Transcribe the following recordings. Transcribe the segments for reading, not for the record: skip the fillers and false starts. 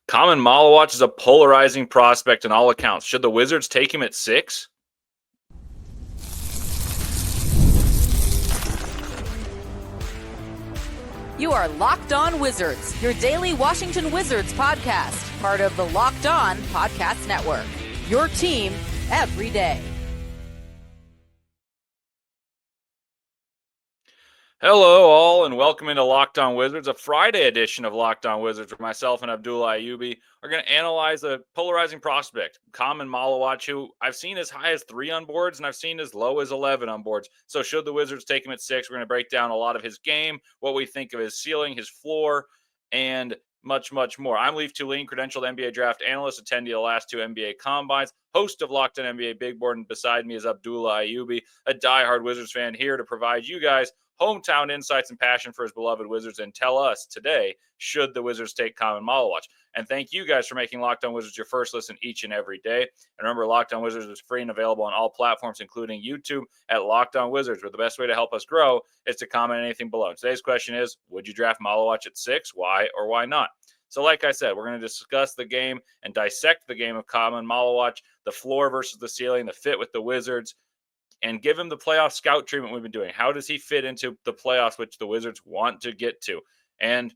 Khaman Maluach is a polarizing prospect in all accounts. Should the Wizards take him at 6? You are Locked On Wizards, your daily Washington Wizards podcast, part of the Locked On Podcast Network. Your team every day. Hello, all, and welcome into Locked On Wizards, a Friday edition of Locked On Wizards, where myself and Abdullah Ayyubi are going to analyze a polarizing prospect, Khaman Maluach, who I've seen as high as 3 on boards, and I've seen as low as 11 on boards. So should the Wizards take him at 6, we're going to break down a lot of his game, what we think of his ceiling, his floor, and much, much more. I'm Leif, credentialed NBA draft analyst, attendee of the last 2 NBA combines, host of Locked On NBA Big Board, and beside me is Abdullah Ayyubi, a diehard Wizards fan, here to provide you guys hometown insights and passion for his beloved Wizards, and tell us today, should the Wizards take Khaman Maluach? And thank you guys for making Locked On Wizards your first listen each and every day. And remember, Locked On Wizards is free and available on all platforms, including YouTube at Locked On Wizards, where the best way to help us grow is to comment anything below. Today's question is, would you draft Maluach at 6? Why or why not? So like I said, we're going to discuss the game and dissect the game of Khaman Maluach, the floor versus the ceiling, the fit with the Wizards, and give him the playoff scout treatment we've been doing. How does he fit into the playoffs, which the Wizards want to get to? And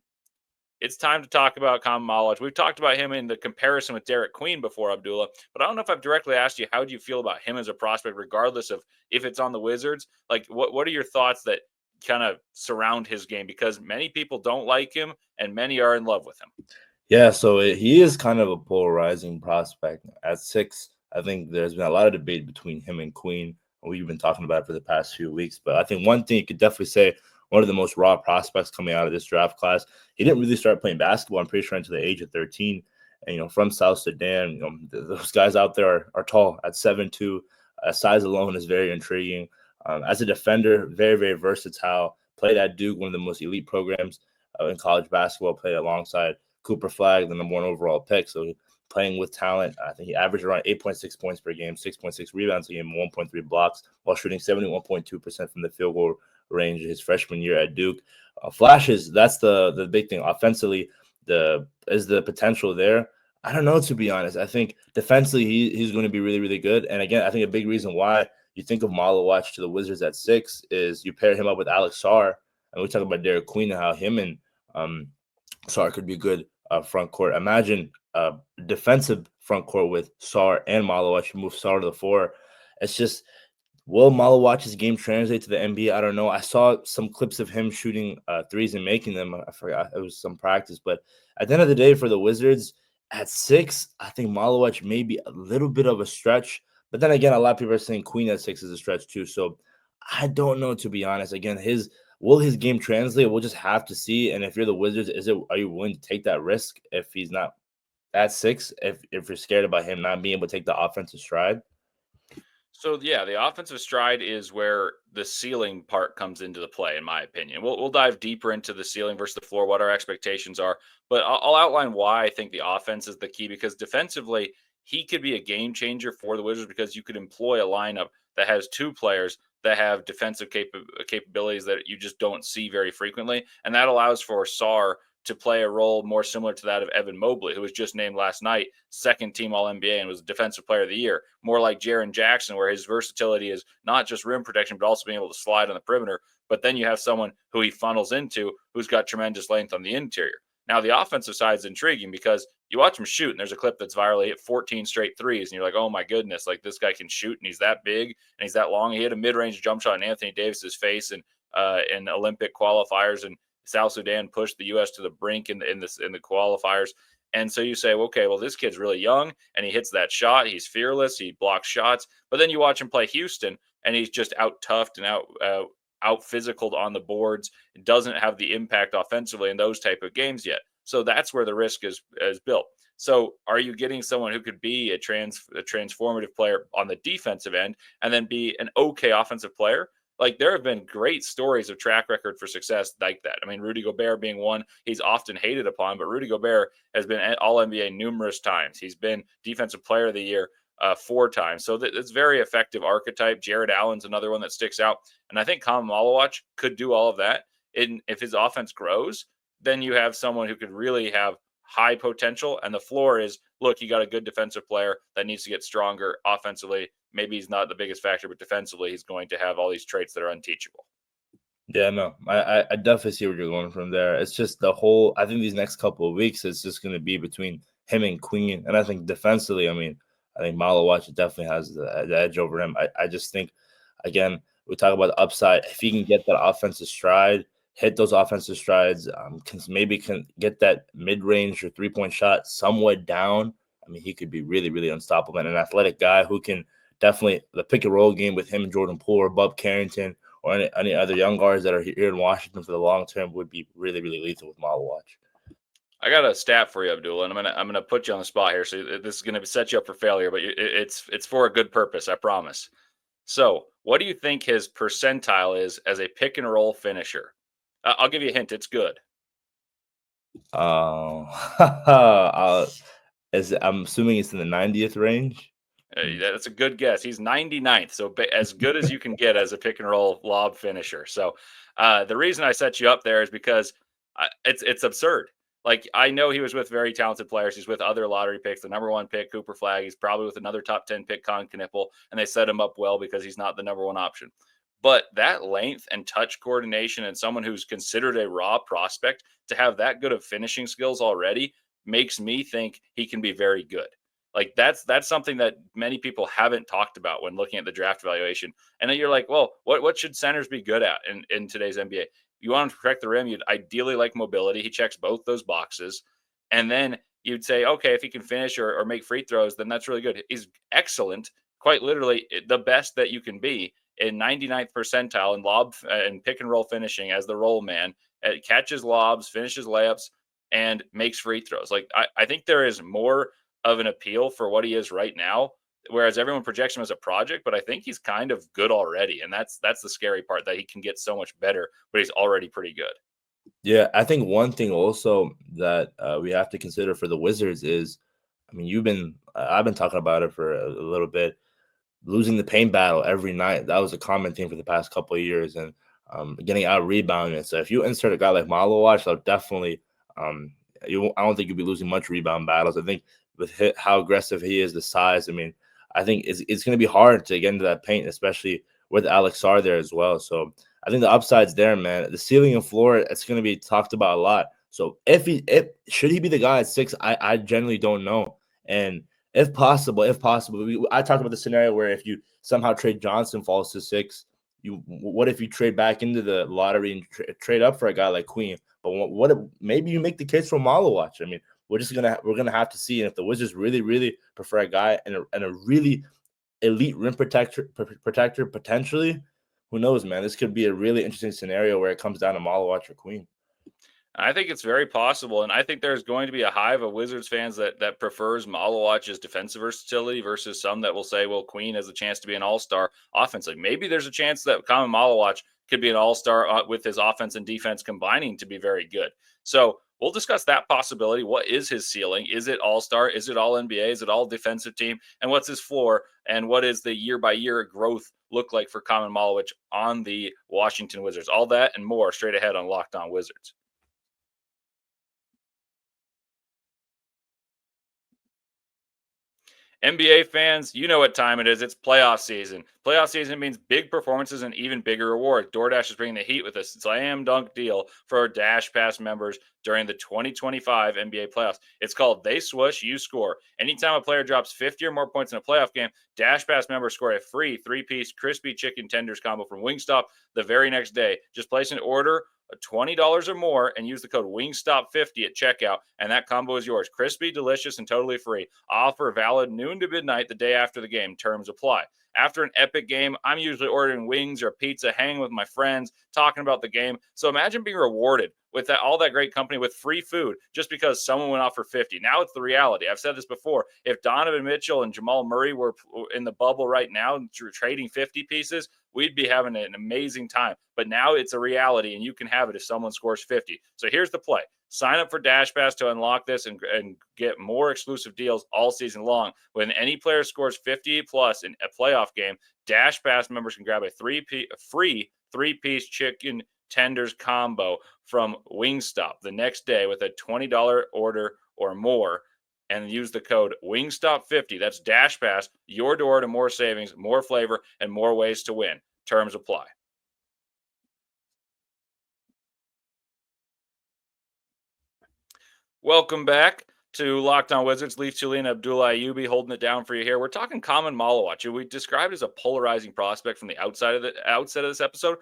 it's time to talk about Khaman Maluach. We've talked about him in the comparison with Derick Queen before, Abdullah, but I don't know if I've directly asked you, how do you feel about him as a prospect, regardless of if it's on the Wizards? Like, what are your thoughts that kind of surround his game? Because many people don't like him, and many are in love with him. Yeah, so he is kind of a polarizing prospect. At 6, I think there's been a lot of debate between him and Queen. We've been talking about it for the past few weeks, but I think one thing you could definitely say, one of the most raw prospects coming out of this draft class, he didn't really start playing basketball, I'm pretty sure, until the age of 13. And, from South Sudan, those guys out there are tall at 7'2". Size alone is very intriguing. As a defender, very, very versatile. Played at Duke, one of the most elite programs in college basketball, played alongside Cooper Flagg, the number 1 overall pick. So playing with talent. I think he averaged around 8.6 points per game, 6.6 rebounds a game, 1.3 blocks, while shooting 71.2% from the field goal range his freshman year at Duke. Flashes, that's the big thing. Offensively, is the potential there? I don't know, to be honest. I think defensively he's going to be really, really good. And again, I think a big reason why you think of Maluach to the Wizards at 6 is you pair him up with Alex Sarr, and we talk about Derick Queen and how him and Sarr could be good front court. Imagine defensive front court with Sarr and Maluach. Move Sarr to the 4. It's just, will Maluach's game translate to the NBA? I don't know. I saw some clips of him shooting threes and making them. I forgot, it was some practice. But at the end of the day, for the Wizards, at 6, I think Maluach may be a little bit of a stretch. But then again, a lot of people are saying Queen at 6 is a stretch too. So I don't know, to be honest. Again, will his game translate? We'll just have to see. And if you're the Wizards, are you willing to take that risk if he's not at 6, if you're scared about him not being able to take the offensive stride? So, yeah, the offensive stride is where the ceiling part comes into the play, in my opinion. We'll dive deeper into the ceiling versus the floor, what our expectations are. But I'll outline why I think the offense is the key, because defensively, he could be a game changer for the Wizards, because you could employ a lineup that has 2 players that have defensive capabilities that you just don't see very frequently. And that allows for Sarr to play a role more similar to that of Evan Mobley, who was just named last night second team All-NBA and was Defensive Player of the Year. More like Jaren Jackson, where his versatility is not just rim protection, but also being able to slide on the perimeter. But then you have someone who he funnels into who's got tremendous length on the interior. Now, the offensive side is intriguing because you watch him shoot, and there's a clip that's virally hit 14 straight threes, and you're like, oh my goodness, like, this guy can shoot, and he's that big, and he's that long. He hit a mid-range jump shot in Anthony Davis's face in Olympic qualifiers, and South Sudan pushed the U.S. to the brink in the qualifiers. And so you say, okay, well, this kid's really young, and he hits that shot. He's fearless. He blocks shots. But then you watch him play Houston, and he's just out-toughed and out-physicaled on the boards. It doesn't have the impact offensively in those type of games yet. So that's where the risk is built. So are you getting someone who could be a transformative player on the defensive end and then be an okay offensive player? Like, there have been great stories of track record for success like that. I mean, Rudy Gobert being one he's often hated upon, but Rudy Gobert has been All-NBA numerous times. He's been Defensive Player of the Year 4 times. So it's very effective archetype. Jared Allen's another one that sticks out. And I think Khaman Maluach could do all of that. If his offense grows, then you have someone who could really have high potential, and the floor is, look, you got a good defensive player that needs to get stronger offensively. Maybe he's not the biggest factor, but defensively, he's going to have all these traits that are unteachable. Yeah, no, I definitely see where you're going from there. It's just the whole. I think these next couple of weeks it's just going to be between him and Queen, and I think defensively, I mean, I think Maluach definitely has the edge over him. I just think, again, we talk about the upside. If he can get that offensive stride, hit those offensive strides, can get that mid range or 3-point shot somewhat down. I mean, he could be really, really unstoppable and an athletic guy who can definitely the pick and roll game with him and Jordan Poole or Bub Carrington or any other young guards that are here in Washington for the long term would be really, really lethal with Maluach. I got a stat for you, Abdullah, and I'm gonna put you on the spot here. So this is gonna set you up for failure, but it's for a good purpose, I promise. So, what do you think his percentile is as a pick and roll finisher? I'll give you a hint. It's good. Uh, I'm assuming it's in the 90th range. That's a good guess. He's 99th, so as good as you can get as a pick and roll lob finisher. So the reason I set you up there is because it's absurd. Like, I know he was with very talented players. He's with other lottery picks. The number one pick, Cooper Flag. He's probably with another top 10 pick, Con Knipple, and they set him up well because he's not the number one option. But that length and touch coordination and someone who's considered a raw prospect to have that good of finishing skills already makes me think he can be very good. Like, that's something that many people haven't talked about when looking at the draft evaluation. And then you're like, well, what should centers be good at in today's NBA? You want him to protect the rim. You'd ideally like mobility. He checks both those boxes. And then you'd say, okay, if he can finish or make free throws, then that's really good. He's excellent, quite literally the best that you can be in 99th percentile in lob and pick and roll finishing as the roll man. Catches lobs, finishes layups, and makes free throws. Like, I think there is more of an appeal for what he is right now, whereas everyone projects him as a project, but I think he's kind of good already. And that's the scary part, that he can get so much better, but he's already pretty good. Yeah, I think one thing also that we have to consider for the Wizards is, I mean, I've been talking about it for a little bit. Losing the paint battle every night, that was a common thing for the past couple of years, and getting out rebounded. So if you insert a guy like Maluach, so definitely, I don't think you'll be losing much rebound battles. I think with how aggressive he is, the size, I mean, I think it's going to be hard to get into that paint, especially with Alex Sarr there as well. So I think the upside's there, man. The ceiling and floor, it's going to be talked about a lot. So if should he be the guy at 6, I generally don't know. And if possible, I talked about the scenario where if you somehow trade Johnson falls to 6, what if you trade back into the lottery and trade up for a guy like Queen? But what if maybe you make the case for Maluach? I mean, we're gonna have to see. And if the Wizards really prefer a guy and a really elite rim protector potentially, who knows, man? This could be a really interesting scenario where it comes down to Maluach or Queen. I think it's very possible, and I think there's going to be a hive of Wizards fans that prefers Maluach's defensive versatility versus some that will say, well, Queen has a chance to be an all-star offensively. Maybe there's a chance that Khaman Maluach could be an all-star with his offense and defense combining to be very good. So we'll discuss that possibility. What is his ceiling? Is it all-star? Is it all NBA? Is it all defensive team? And what's his floor? And what is the year-by-year growth look like for Khaman Maluach on the Washington Wizards? All that and more straight ahead on Locked On Wizards. NBA fans, you know what time it is. It's playoff season. Playoff season means big performances and even bigger rewards. DoorDash is bringing the heat with a slam dunk deal for our Dash Pass members during the 2025 NBA playoffs. It's called They Swoosh, You Score. Anytime a player drops 50 or more points in a playoff game, Dash Pass members score a free 3-piece crispy chicken tenders combo from Wingstop the very next day. Just place an order $20 or more and use the code WINGSTOP50 at checkout, and that combo is yours. Crispy, delicious, and totally free. Offer valid noon to midnight the day after the game. Terms apply. After an epic game, I'm usually ordering wings or pizza, hanging with my friends, talking about the game. So imagine being rewarded with all that great company with free food just because someone went off for 50. Now it's the reality. I've said this before. If Donovan Mitchell and Jamal Murray were in the bubble right now trading 50 pieces, we'd be having an amazing time. But now it's a reality, and you can have it if someone scores 50. So here's the play. Sign up for Dash Pass to unlock this and get more exclusive deals all season long. When any player scores 50 plus in a playoff game, Dash Pass members can grab a free 3-piece chicken tenders combo from Wingstop the next day with a $20 order or more and use the code WINGSTOP50. That's Dash Pass, your door to more savings, more flavor, and more ways to win. Terms apply. Welcome back to Locked On Wizards. Leif, Thulin and Abdullah holding it down for you here. We're talking Khaman Maluach, who we described as a polarizing prospect from the outset of this episode.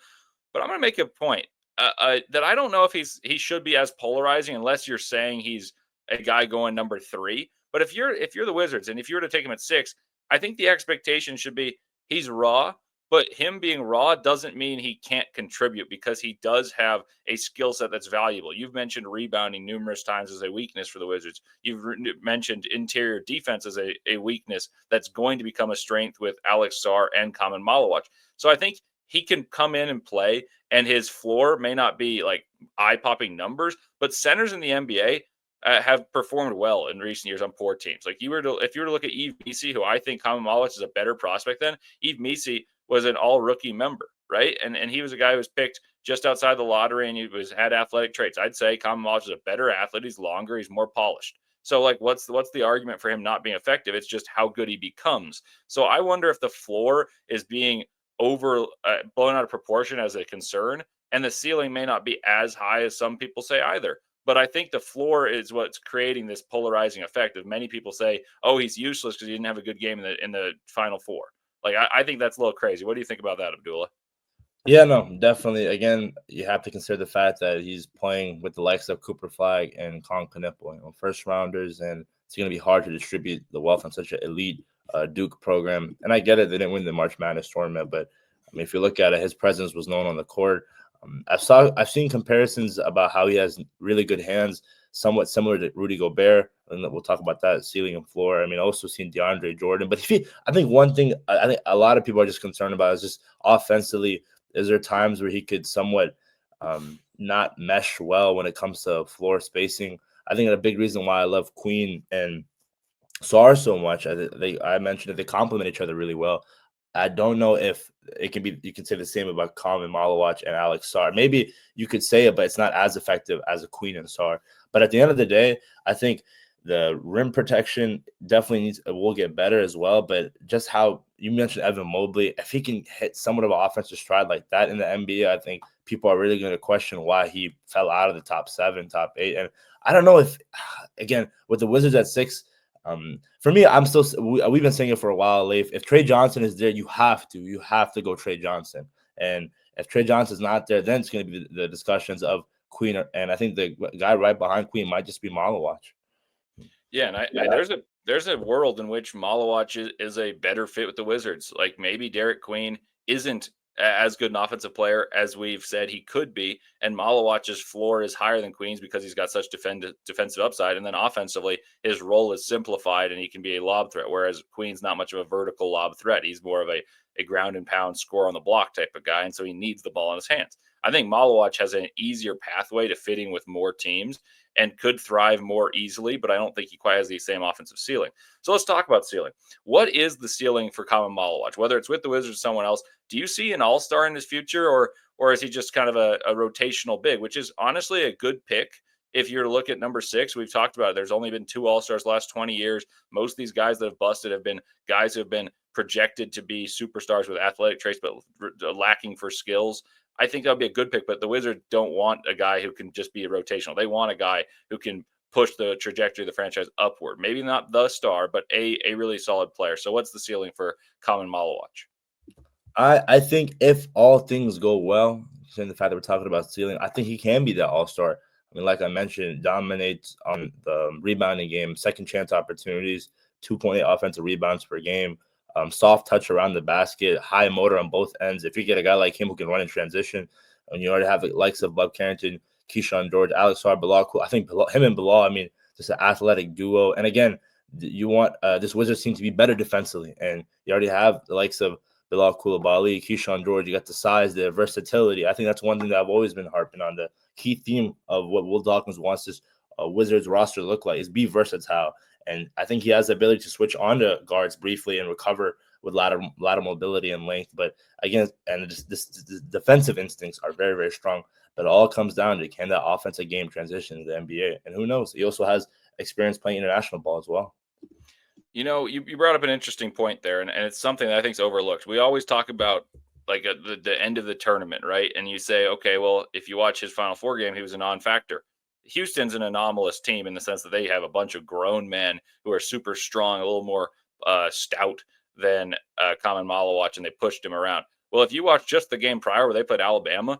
But I'm going to make a point that I don't know if he should be as polarizing unless you're saying he's a guy going number 3. But if you're the Wizards and if you were to take him at 6, I think the expectation should be he's raw. But him being raw doesn't mean he can't contribute because he does have a skill set that's valuable. You've mentioned rebounding numerous times as a weakness for the Wizards. You've mentioned interior defense as a weakness that's going to become a strength with Alex Sarr and Khaman Maluach. So I think he can come in and play, and his floor may not be like eye-popping numbers, but centers in the NBA have performed well in recent years on poor teams. Like if you were to look at Yves Missi, who I think Khaman Maluach is a better prospect than, Yves Missi was an all-rookie member, right? And he was a guy who was picked just outside the lottery, and he had athletic traits. I'd say Khaman Maluach is a better athlete. He's longer. He's more polished. So, like, what's the argument for him not being effective? It's just how good he becomes. So I wonder if the floor is being blown out of proportion as a concern, and the ceiling may not be as high as some people say either. But I think the floor is what's creating this polarizing effect of many people say, oh, he's useless because he didn't have a good game in the Final Four. Like, I think that's a little crazy. What do you think about that, Abdullah? Yeah, no, definitely. Again, you have to consider the fact that he's playing with the likes of Cooper Flag and Con Knipple, first rounders, and it's going to be hard to distribute the wealth on such an elite Duke program. And I get it, they didn't win the March Madness tournament, but I mean, if you look at it, his presence was known on the court. I've seen comparisons about how he has really good hands, somewhat similar to Rudy Gobert, and we'll talk about that ceiling and floor. I mean, also seen DeAndre Jordan. But I think one thing I think a lot of people are just concerned about is just offensively. Is there times where he could somewhat not mesh well when it comes to floor spacing? I think a big reason why I love Queen and Sarr so much, I mentioned that they complement each other really well. I don't know if it can be. You can say the same about Khaman Maluach and Alex Sarr. Maybe you could say it, but it's not as effective as a Queen and Sarr. But at the end of the day, I think the rim protection definitely will get better as well. But just how you mentioned Evan Mobley, if he can hit somewhat of an offensive stride like that in the NBA, I think people are really going to question why he fell out of the top 7, top 8. And I don't know if, again, with the Wizards at 6. For me, we've been saying it for a while, Leif. If Trey Johnson is there, you have to go Trey Johnson. And if Trey Johnson's not there, then it's going to be the discussions of Queen. And I think the guy right behind Queen might just be Maluach. Yeah, and there's a world in which Maluach is a better fit with the Wizards. Like maybe Derick Queen isn't as good an offensive player as we've said he could be, and Maluach's floor is higher than Queen's because he's got such defensive upside, and then offensively his role is simplified and he can be a lob threat, whereas Queen's not much of a vertical lob threat. He's more of a ground and pound score on the block type of guy, and so he needs the ball in his hands. I think Maluach has an easier pathway to fitting with more teams and could thrive more easily, but I don't think he quite has the same offensive ceiling. So let's talk about ceiling. What is the ceiling for Khaman Maluach? Whether it's with the Wizards or someone else, do you see an all-star in his future, or is he just kind of a rotational big, which is honestly a good pick? If you're to look at number 6, we've talked about it. There's only been 2 all-stars the last 20 years. Most of these guys that have busted have been guys who have been projected to be superstars with athletic traits, but lacking for skills. I think that would be a good pick, but the Wizards don't want a guy who can just be rotational. They want a guy who can push the trajectory of the franchise upward. Maybe not the star, but a really solid player. So what's the ceiling for Khaman Maluach? I think if all things go well, considering the fact that we're talking about ceiling, I think he can be that all-star. I mean, like I mentioned, dominates on the rebounding game, second chance opportunities, 2.8 offensive rebounds per game, soft touch around the basket, high motor on both ends. If you get a guy like him who can run in transition, and you already have the likes of Bob Carrington, Keyshawn George, Alex Sarr, Bilal, I think him and Bilal, I mean, just an athletic duo. And again, you want this Wizards team to be better defensively, and you already have the likes of Bilal Coulibaly, Keyshawn George. You got the size, the versatility. I think that's one thing that I've always been harping on. The key theme of what Will Dawkins wants this Wizards roster to look like is be versatile. And I think he has the ability to switch onto guards briefly and recover with lateral mobility and length. But again, and this defensive instincts are very, very strong. But it all comes down to, can that offensive game transition to the NBA? And who knows? He also has experience playing international ball as well. You brought up an interesting point there, and it's something that I think is overlooked. We always talk about like the end of the tournament, right? And you say, okay, well, if you watch his Final Four game, he was a non-factor. Houston's an anomalous team in the sense that they have a bunch of grown men who are super strong, a little more stout than Khaman Maluach, and they pushed him around. Well, if you watch just the game prior where they played Alabama,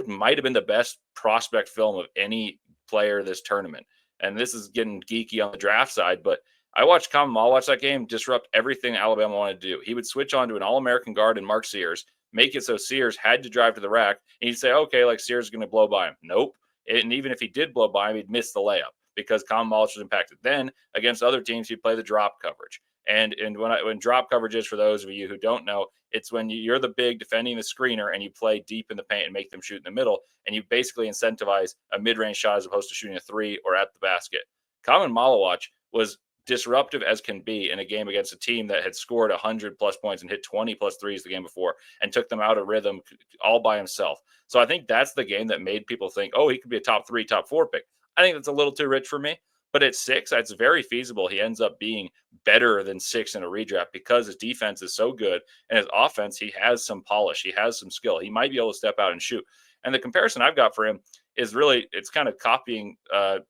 might have been the best prospect film of any player this tournament. And this is getting geeky on the draft side, but I watched Khaman Maluach that game disrupt everything Alabama wanted to do. He would switch on to an All-American guard in Mark Sears, make it so Sears had to drive to the rack, and he'd say, okay, like Sears is going to blow by him. Nope. And even if he did blow by him, he'd miss the layup because Khaman Maluach was impacted. Then against other teams, he'd play the drop coverage. And when drop coverage is, for those of you who don't know, it's when you're the big defending the screener and you play deep in the paint and make them shoot in the middle, and you basically incentivize a mid-range shot as opposed to shooting a three or at the basket. Khaman Maluach was disruptive as can be in a game against a team that had scored 100 plus points and hit 20 plus threes the game before and took them out of rhythm all by himself. So I think that's the game that made people think, oh, he could be a top 3, top 4 pick. I think that's a little too rich for me, but at 6, it's very feasible he ends up being better than 6 in a redraft because his defense is so good and his offense, he has some polish, he has some skill. He might be able to step out and shoot. And the comparison I've got for him is really, it's kind of copying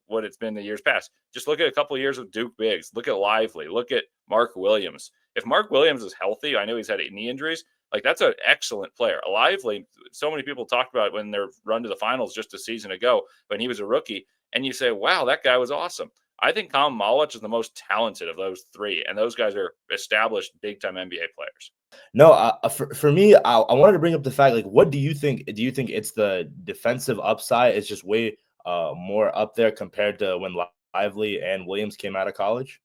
what it's been the years past. Just look at a couple of years with Duke Biggs. Look at Lively. Look at Mark Williams. If Mark Williams is healthy, I know he's had knee injuries. Like, that's an excellent player. Lively, so many people talked about it when they're run to the finals just a season ago when he was a rookie. And you say, wow, that guy was awesome. I think Khaman Maluach is the most talented of those 3. And those guys are established big-time NBA players. No, for me, I wanted to bring up the fact, like, what do you think? Do you think it's the defensive upside? It's just way more up there compared to when Lively and Williams came out of college?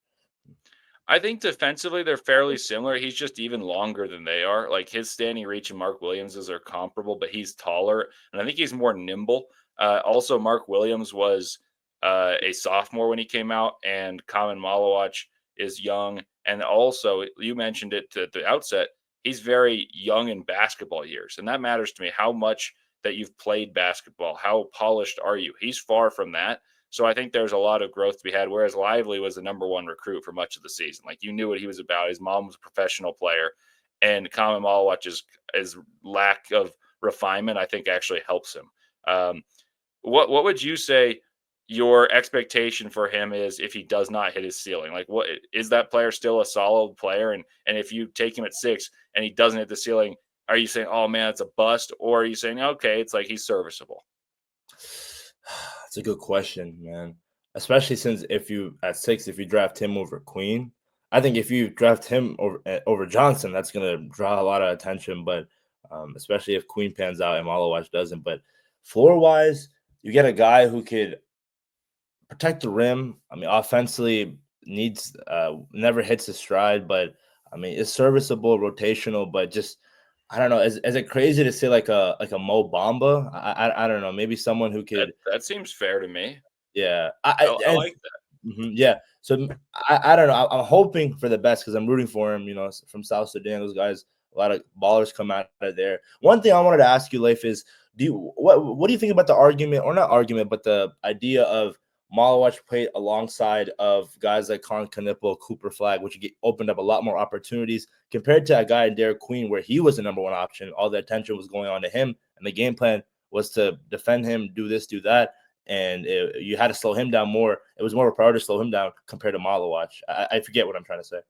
I think defensively they're fairly similar. He's just even longer than they are. Like, his standing reach and Mark Williams's are comparable, but he's taller, and I think he's more nimble. Also, Mark Williams was a sophomore when he came out, and Khaman Maluach is young. And also, you mentioned it at the outset, he's very young in basketball years, and that matters to me. How much that you've played basketball, how polished are you? He's far from that. So I think there's a lot of growth to be had, whereas Lively was the number 1 recruit for much of the season. Like, you knew what he was about. His mom was a professional player, and Khaman Maluach's lack of refinement, I think, actually helps him. What would you say your expectation for him is if he does not hit his ceiling? Like, what is that player still a solid player? And if you take him at 6 and he doesn't hit the ceiling, are you saying, oh man, it's a bust? Or are you saying, okay, it's like he's serviceable? It's a good question, man. Especially since if you draft him over Queen, I think if you draft him over Johnson, that's gonna draw a lot of attention. But especially if Queen pans out and Maluach doesn't. But floor wise, you get a guy who could protect the rim. I mean, offensively needs never hits his stride, but I mean, it's serviceable, rotational, but just I don't know. Is it crazy to say like a Mo Bamba? I don't know. Maybe someone who could. That seems fair to me. Yeah, I like that. Yeah. So I don't know. I'm hoping for the best because I'm rooting for him. From South Sudan, those guys, a lot of ballers come out of there. One thing I wanted to ask you, Leif, is what do you think about the argument, or not argument, but the idea of Maluach played alongside of guys like Con Knipple, Cooper Flag, which opened up a lot more opportunities compared to a guy in Derick Queen where he was the number 1 option. All the attention was going on to him, and the game plan was to defend him, do this, do that, and you had to slow him down more. It was more of a priority to slow him down compared to Maluach. I forget what I'm trying to say.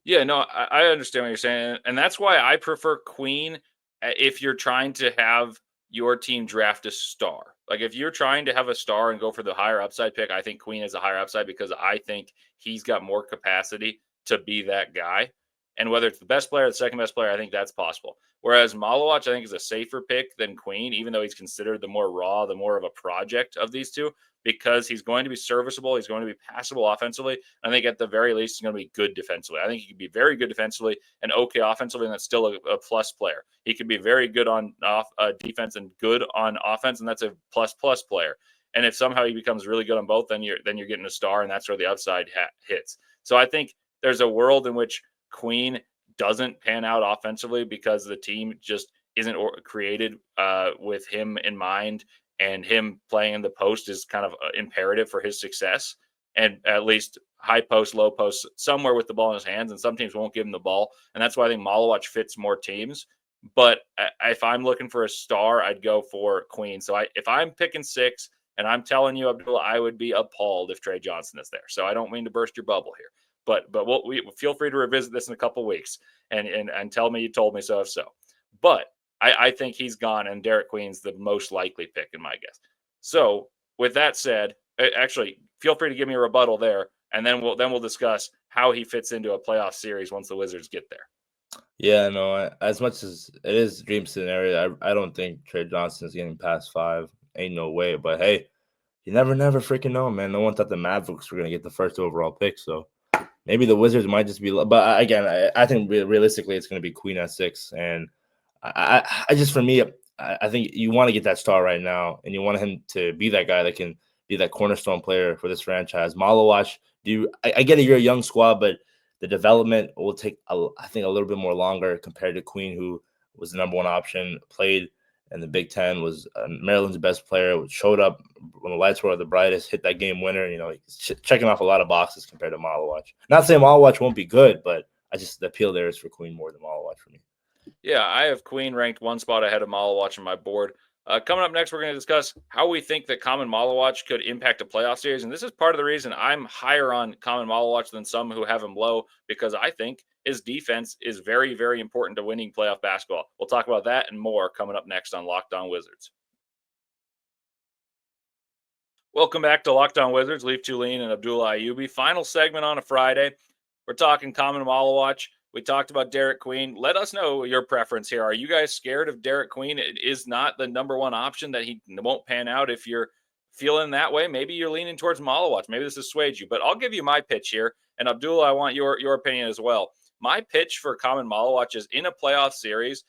Yeah, no, I understand what you're saying, and that's why I prefer Queen if you're trying to have your team draft a star. Like, if you're trying to have a star and go for the higher upside pick, I think Queen is a higher upside because I think he's got more capacity to be that guy. And whether it's the best player or the second best player, I think that's possible. Whereas Maluach, I think, is a safer pick than Queen, even though he's considered the more raw, the more of a project of these two, because he's going to be serviceable. He's going to be passable offensively. I think at the very least, he's going to be good defensively. I think he could be very good defensively and okay offensively, and that's still a plus player. He could be very good on defense and good on offense, and that's a plus player. And if somehow he becomes really good on both, then you're getting a star, and that's where the upside hits. So I think there's a world in which Queen doesn't pan out offensively because the team just isn't created with him in mind, and him playing in the post is kind of imperative for his success. and at least high post, low post, somewhere with the ball in his hands. And some teams won't give him the ball. And that's why I think Maluach fits more teams. But if I'm looking for a star, I'd go for Queen. So if I'm picking 6, and I'm telling you, Abdullah, I would be appalled if Trey Johnson is there. So I don't mean to burst your bubble here, but we feel free to revisit this in a couple of weeks and tell me you told me so if so. But I think he's gone, and Derick Queen's the most likely pick in my guess. So with that said, actually, feel free to give me a rebuttal there, and then we'll discuss how he fits into a playoff series once the Wizards get there. Yeah, no, as much as it is dream scenario, I don't think Trey Johnson is getting past 5. Ain't no way. But hey, you never freaking know, man. No one thought the Mavericks were going to get the first overall pick. So maybe the Wizards might just be. But again, I think realistically it's going to be Queen at 6. And I just, for me, I think you want to get that star right now. And you want him to be that guy that can be that cornerstone player for this franchise. Maluach, I get it, you're a young squad, but the development will take, I think, a little bit more longer compared to Queen, who was the number 1 option, played in the Big Ten, was Maryland's best player, showed up when the lights were the brightest, hit that game winner. Checking off a lot of boxes compared to Maluach. Not saying Maluach won't be good, but the appeal there is for Queen more than Maluach for me. Yeah, I have Queen ranked 1 spot ahead of Maluach on my board. Coming up next, we're going to discuss how we think that Khaman Maluach could impact a playoff series. And this is part of the reason I'm higher on Khaman Maluach than some who have him low, because I think his defense is very, very important to winning playoff basketball. We'll talk about that and more coming up next on Locked On Wizards. Welcome back to Locked On Wizards. Leif, Thulin and Abdullah Ayyubi. Final segment on a Friday. We're talking Khaman Maluach. We talked about Derick Queen. Let us know your preference here. Are you guys scared of Derick Queen? It is not the number 1 option, that he won't pan out. If you're feeling that way, maybe you're leaning towards Maluach. Maybe this has swayed you. But I'll give you my pitch here. And Abdullah, I want your opinion as well. My pitch for Khaman Maluach is, in a playoff series,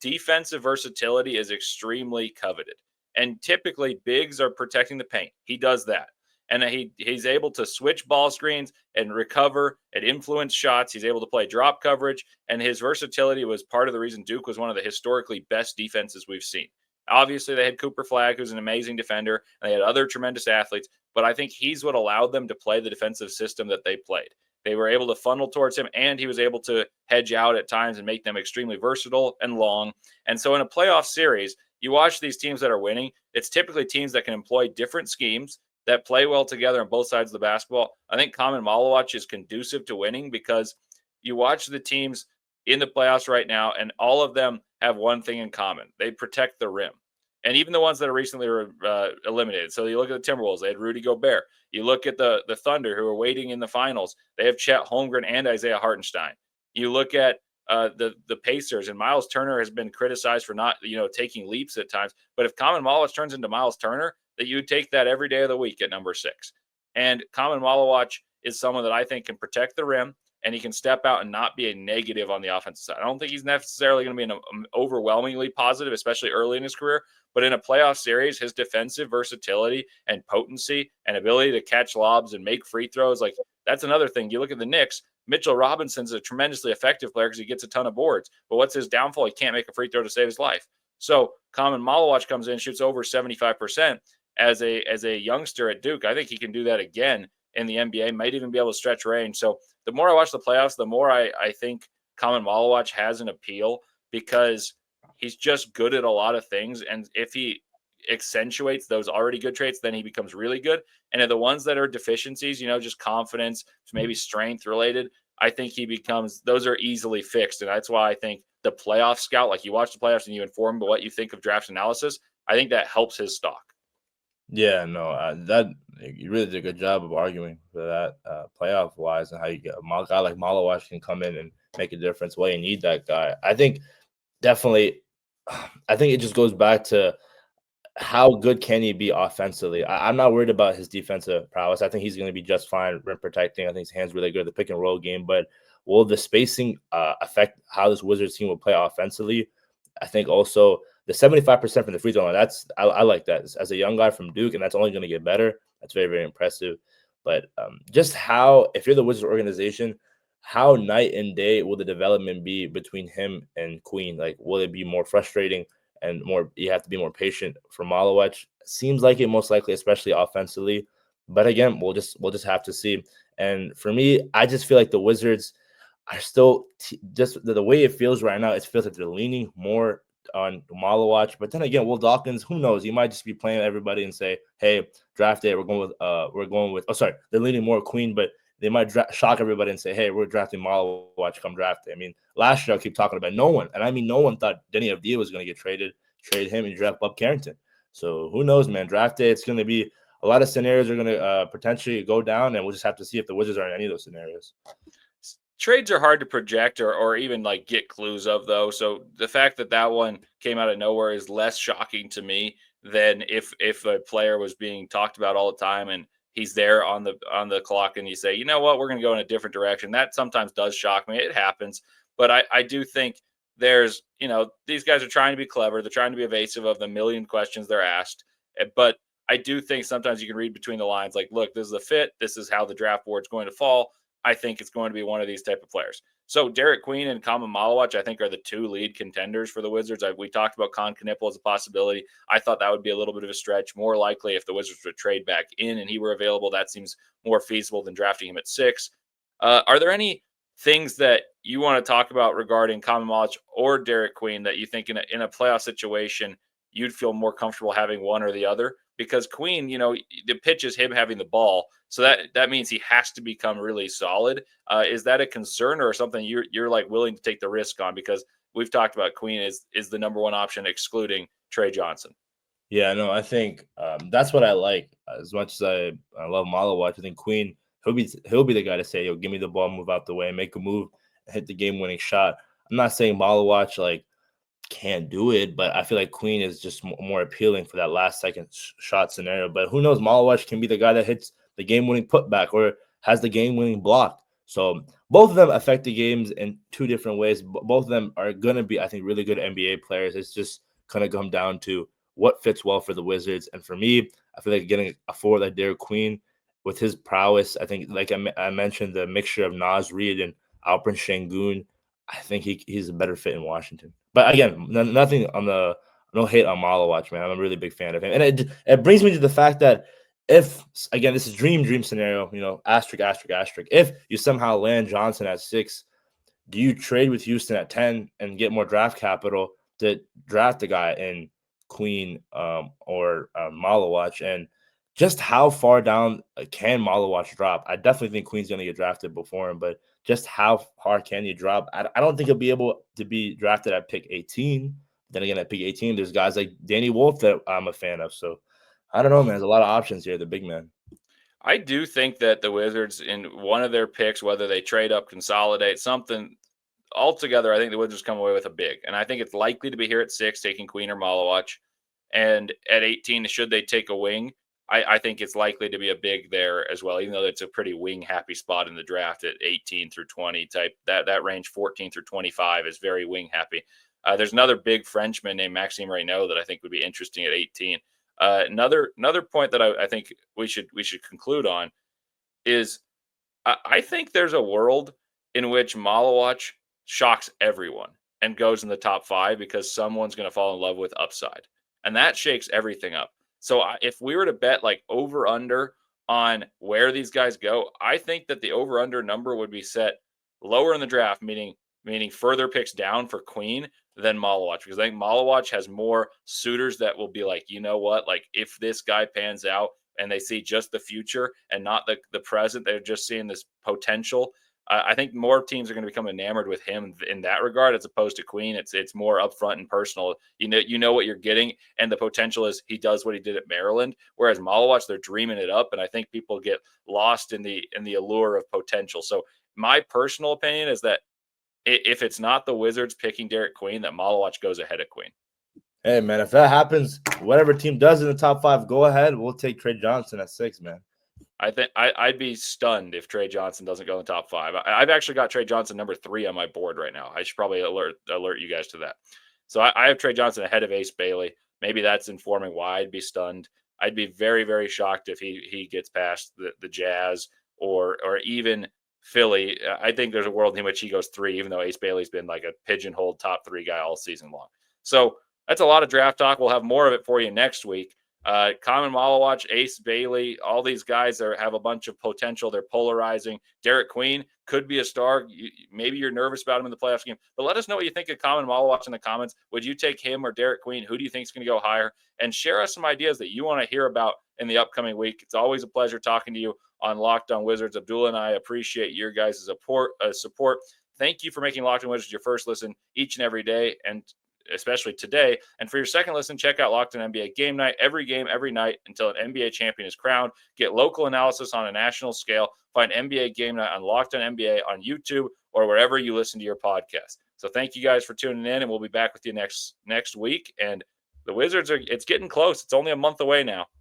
defensive versatility is extremely coveted. And typically, bigs are protecting the paint. He does that. And he's able to switch ball screens and recover and influence shots. He's able to play drop coverage, and his versatility was part of the reason Duke was one of the historically best defenses we've seen. Obviously, they had Cooper Flagg, who's an amazing defender, and they had other tremendous athletes, but I think he's what allowed them to play the defensive system that they played. They were able to funnel towards him, and he was able to hedge out at times and make them extremely versatile and long. And so in a playoff series, you watch these teams that are winning, it's typically teams that can employ different schemes, that play well together on both sides of the basketball. I think Khaman Maluach is conducive to winning, because you watch the teams in the playoffs right now, and all of them have one thing in common. They protect the rim. And even the ones that are recently eliminated. So you look at the Timberwolves, they had Rudy Gobert. You look at the Thunder, who are waiting in the finals. They have Chet Holmgren and Isaiah Hartenstein. You look at the Pacers, and Miles Turner has been criticized for not taking leaps at times. But if Khaman Maluach turns into Miles Turner, that you take that every day of the week at number 6. And Khaman Maluach is someone that I think can protect the rim, and he can step out and not be a negative on the offensive side. I don't think he's necessarily going to be an overwhelmingly positive, especially early in his career. But in a playoff series, his defensive versatility and potency and ability to catch lobs and make free throws, that's another thing. You look at the Knicks, Mitchell Robinson's a tremendously effective player because he gets a ton of boards. But what's his downfall? He can't make a free throw to save his life. So Khaman Maluach comes in, shoots over 75%. As a youngster at Duke, I think he can do that again in the NBA, might even be able to stretch range. So the more I watch the playoffs, the more I think Khaman Maluach has an appeal, because he's just good at a lot of things. And if he accentuates those already good traits, then he becomes really good. And if the ones that are deficiencies, just confidence, maybe strength related, I think those are easily fixed. And that's why I think the playoff scout, like you watch the playoffs and you inform what you think of draft analysis, I think that helps his stock. Yeah, no, that you really did a good job of arguing for that playoff wise, and how you get a guy like Maluach can come in and make a difference. Well, you need that guy. I think definitely. I think it just goes back to how good can he be offensively. I'm not worried about his defensive prowess. I think he's going to be just fine rim protecting. I think his hands really good at the pick and roll game. But will the spacing affect how this Wizards team will play offensively? I think also the 75% from the free throw line, I like that. As a young guy from Duke, and that's only going to get better. That's very, very impressive. But just how, if you're the Wizards organization, how night and day will the development be between him and Queen? Will it be more frustrating and you have to be more patient for Maluach? Seems like it most likely, especially offensively. But again, we'll just have to see. And for me, I just feel like the Wizards are still just the way it feels right now. It feels like they're leaning more on Maluach. But then again, Will Dawkins, who knows? He might just be playing everybody and say, "Hey, draft day, we're going with." Oh, sorry, they're leaning more Queen, but they might shock everybody and say, "Hey, we're drafting Maluach come draft day." I mean, last year I keep talking about no one, and I mean no one thought Denny Avdija was going to get traded, trade him and draft Bob Carrington. So who knows, man? Draft day, it's going to be a lot of scenarios are going to potentially go down, and we'll just have to see if the Wizards are in any of those scenarios. Trades are hard to project or even like get clues of though. So the fact that that one came out of nowhere is less shocking to me than if a player was being talked about all the time and he's there on the clock and you say, you know what, we're going to go in a different direction. That sometimes does shock me. It happens, but I do think there's these guys are trying to be clever. They're trying to be evasive of the million questions they're asked, but I do think sometimes you can read between the lines. Like, look, this is the fit. This is how the draft board's going to fall. I think it's going to be one of these type of players. So Derick Queen and Khaman Maluach, I think, are the two lead contenders for the Wizards. We talked about Con Knipple as a possibility. I thought that would be a little bit of a stretch. More likely if the Wizards would trade back in and he were available, that seems more feasible than drafting him at 6. Are there any things that you want to talk about regarding Khaman Maluach or Derick Queen that you think in a playoff situation you'd feel more comfortable having one or the other? Because Queen, the pitch is him having the ball. So that means he has to become really solid. Is that a concern or something you're like willing to take the risk on? Because we've talked about Queen is the number one option, excluding Trey Johnson. Yeah, no, I think that's what I like. As much as I love Maluach, I think Queen he'll be the guy to say, "Yo, give me the ball, move out the way, make a move, hit the game-winning shot." I'm not saying Maluach like can't do it, but I feel like Queen is just more appealing for that last second shot scenario. But who knows? Maluach can be the guy that hits the game-winning putback or has the game-winning block. So both of them affect the games in two different ways. Both of them are going to be, I think, really good NBA players. It's just going to come down to what fits well for the Wizards. And for me, I feel like getting a forward like Derick Queen with his prowess, I think, like I mentioned, the mixture of Naz Reid and Alperen Şengün, I think he's a better fit in Washington. But again, nothing on no hate on Maluach, man. I'm a really big fan of him, and it brings me to the fact that if again this is dream scenario, asterisk asterisk asterisk. If you somehow land Johnson at 6, do you trade with Houston at 10 and get more draft capital to draft a guy in Queen or Maluach? And just how far down can Maluach drop? I definitely think Queen's going to get drafted before him, but just how far can you drop? I don't think he'll be able to be drafted at pick 18. Then again, at pick 18, there's guys like Danny Wolf that I'm a fan of. So I don't know, man. There's a lot of options here. The big man. I do think that the Wizards, in one of their picks, whether they trade up, consolidate, something altogether, I think the Wizards come away with a big. And I think it's likely to be here at 6, taking Queen or Maluach. And at 18, should they take a wing, I think it's likely to be a big there as well, even though it's a pretty wing happy spot in the draft at 18 through 20 type. That range 14 through 25 is very wing happy. There's another big Frenchman named Maxime Reynaud that I think would be interesting at 18. Another point that I think we should conclude on is I think there's a world in which Maluach shocks everyone and goes in the top 5 because someone's going to fall in love with upside, and that shakes everything up. So if we were to bet like over under on where these guys go, I think that the over under number would be set lower in the draft, meaning further picks down for Queen than Maluach, because I think Maluach has more suitors that will be like, you know what, like if this guy pans out and they see just the future and not the present, they're just seeing this potential. I think more teams are going to become enamored with him in that regard, as opposed to Queen. It's more upfront and personal. You know what you're getting, and the potential is he does what he did at Maryland. Whereas Maluach, they're dreaming it up, and I think people get lost in the allure of potential. So my personal opinion is that if it's not the Wizards picking Derick Queen, that Maluach goes ahead of Queen. Hey man, if that happens, whatever team does in the top 5, go ahead. We'll take Trey Johnson at 6, man. I think I'd be stunned if Trey Johnson doesn't go in the top 5. I've actually got Trey Johnson number 3 on my board right now. I should probably alert you guys to that. So I have Trey Johnson ahead of Ace Bailey. Maybe that's informing why I'd be stunned. I'd be very, very shocked if he gets past the Jazz or even Philly. I think there's a world in which he goes 3, even though Ace Bailey's been like a pigeonholed top 3 guy all season long. So that's a lot of draft talk. We'll have more of it for you next week. Khaman Maluach, Ace Bailey, all these guys have a bunch of potential. They're polarizing. Derick Queen could be a star. Maybe you're nervous about him in the playoffs game, but let us know what you think of Khaman Maluach in the comments. Would you take him or Derick Queen? Who do you think is going to go higher? And share us some ideas that you want to hear about in the upcoming week. It's always a pleasure talking to you on Locked On Wizards. Abdullah and I appreciate your guys' support. Thank you for making Locked On Wizards your first listen each and every day, and especially today. And for your second listen, check out Locked On NBA Game Night. Every game, every night until an NBA champion is crowned. Get local analysis on a national scale. Find NBA Game Night on Locked On NBA on YouTube or wherever you listen to your podcast. So thank you guys for tuning in, and we'll be back with you next week. And the Wizards it's getting close. It's only a month away now.